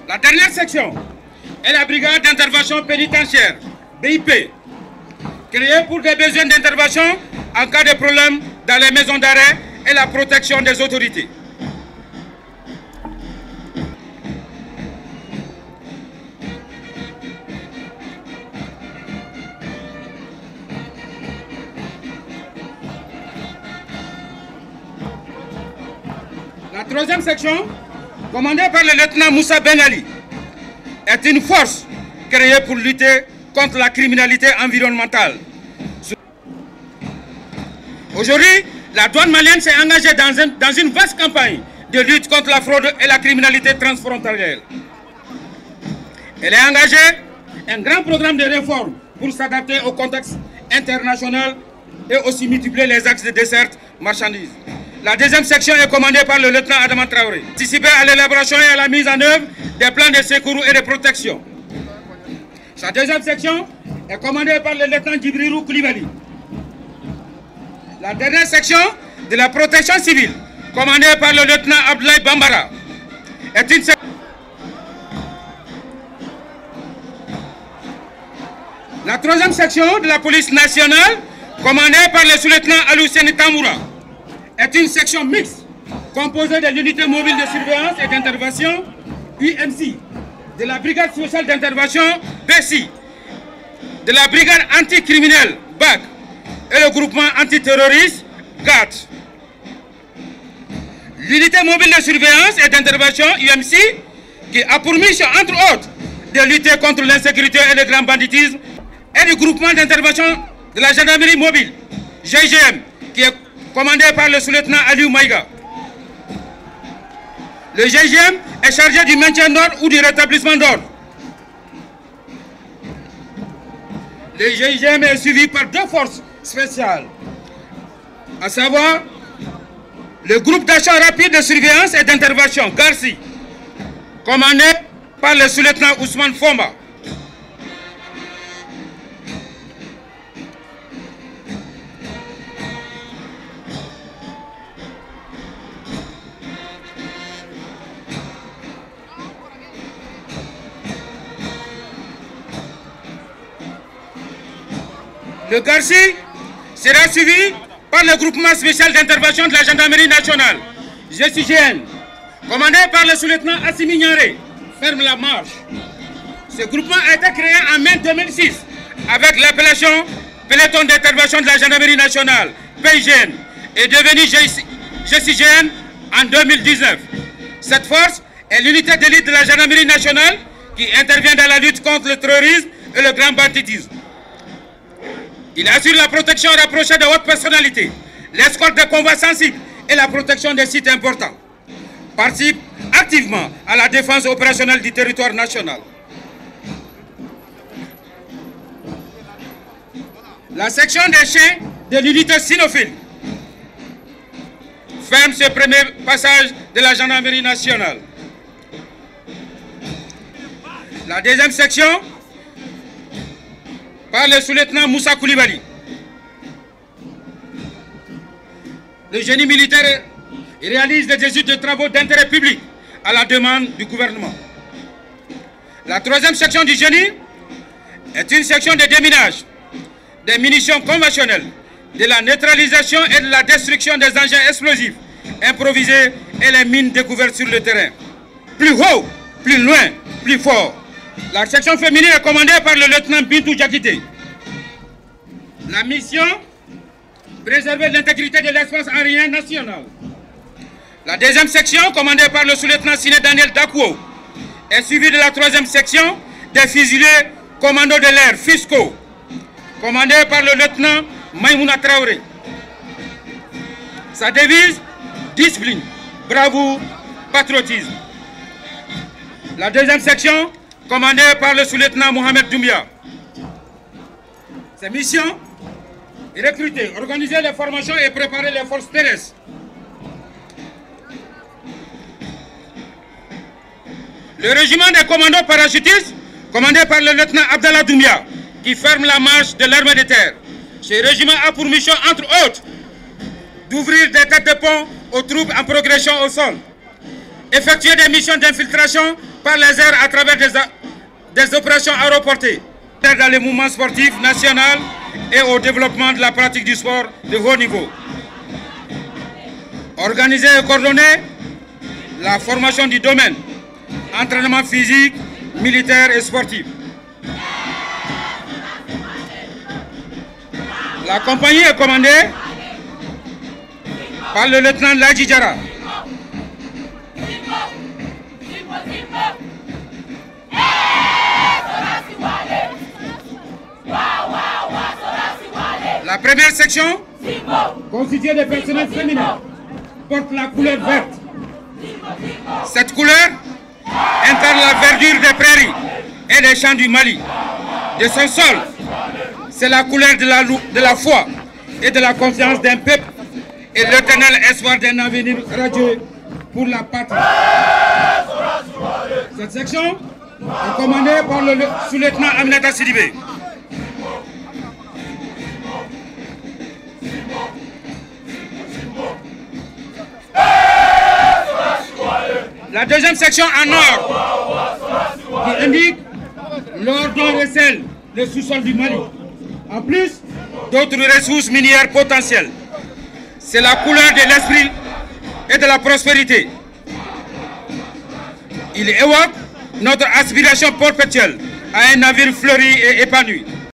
La dernière section est la brigade d'intervention pénitentiaire, BIP, créée pour des besoins d'intervention en cas de problème dans les maisons d'arrêt et la protection des autorités. La troisième section, commandée par le lieutenant Moussa Ben Ali, est une force créée pour lutter contre la criminalité environnementale. Aujourd'hui, la douane malienne s'est engagée dans une vaste campagne de lutte contre la fraude et la criminalité transfrontalière. Elle a engagé un grand programme de réforme pour s'adapter au contexte international et aussi multiplier les axes de desserte marchandises. La deuxième section est commandée par le lieutenant Adama Traoré. Participer à l'élaboration et à la mise en œuvre des plans de secours et de protection. Sa deuxième section est commandée par le lieutenant Djibrirou Koulibaly. La dernière section de la protection civile, commandée par le lieutenant Abdoulaye Bambara, est une section. La troisième section de la police nationale, commandée par le sous-lieutenant Alousseni Tamoura, est une section mixte composée de l'unité mobile de surveillance et d'intervention, UMC, de la brigade spéciale d'intervention, BESI, de la brigade anticriminelle, BAC, et le groupement antiterroriste, GAT. L'unité mobile de surveillance et d'intervention, UMC, qui a pour mission, entre autres, de lutter contre l'insécurité et le grand banditisme, et du groupement d'intervention de la gendarmerie mobile, GIGM, qui est commandé par le sous-lieutenant Aliou Maïga. Le GIGM est chargé du maintien d'ordre ou du rétablissement d'ordre. Le GIGM est suivi par deux forces spéciales, à savoir le groupe d'achat rapide de surveillance et d'intervention, GARSI, commandé par le sous-lieutenant Ousmane Fomba. Le GARSI sera suivi par le groupement spécial d'intervention de la gendarmerie nationale, GCGN, commandé par le sous-lieutenant Assimi Niaré, ferme la marche. Ce groupement a été créé en mai 2006 avec l'appellation Peloton d'intervention de la gendarmerie nationale, PIGN, et devenu GCGN en 2019. Cette force est l'unité d'élite de la gendarmerie nationale qui intervient dans la lutte contre le terrorisme et le grand banditisme. Il assure la protection rapprochée de hautes personnalités, l'escorte des convois sensibles et la protection des sites importants. Participe activement à la défense opérationnelle du territoire national. La section des chiens de l'unité cynophile ferme ce premier passage de la gendarmerie nationale. La deuxième section, par le sous-lieutenant Moussa Koulibaly. Le génie militaire réalise des études de travaux d'intérêt public à la demande du gouvernement. La troisième section du génie est une section de déminage, des munitions conventionnelles, de la neutralisation et de la destruction des engins explosifs improvisés et les mines découvertes sur le terrain. Plus haut, plus loin, plus fort. La section féminine est commandée par le lieutenant Bintou Diakité. La mission, préserver l'intégrité de l'espace aérien national. La deuxième section, commandée par le sous-lieutenant Siné Daniel Dakwo, est suivie de la troisième section des fusiliers commando de l'air, FISCO, commandée par le lieutenant Maïmouna Traoré. Sa devise, discipline, bravoure, patriotisme. La deuxième section, commandée par le sous-lieutenant Mohamed Doumbia. Sa mission, recruter, organiser les formations et préparer les forces terrestres. Le régiment des commandos parachutistes, commandé par le lieutenant Abdallah Doumbia, qui ferme la marche de l'armée de terre. Ce régiment a pour mission, entre autres, d'ouvrir des têtes de pont aux troupes en progression au sol, effectuer des missions d'infiltration par les airs à travers des opérations aéroportées dans les mouvements sportifs nationaux et au développement de la pratique du sport de haut niveau. Organiser et coordonner la formation du domaine, entraînement physique, militaire et sportif. La compagnie est commandée par le lieutenant Ladji Diarra. La première section, constituée de personnels féminins, porte la couleur verte. Cette couleur incarne la verdure des prairies et des champs du Mali, de son sol. C'est la couleur de la foi et de la confiance d'un peuple et l'éternel espoir d'un avenir radieux pour la patrie. Cette section est commandée par le sous-lieutenant Aminata Sidibé. La deuxième section en or, qui indique l'or dont recèle le sous-sol du Mali, en plus d'autres ressources minières potentielles. C'est la couleur de l'esprit et de la prospérité. Il évoque notre aspiration perpétuelle à un navire fleuri et épanoui.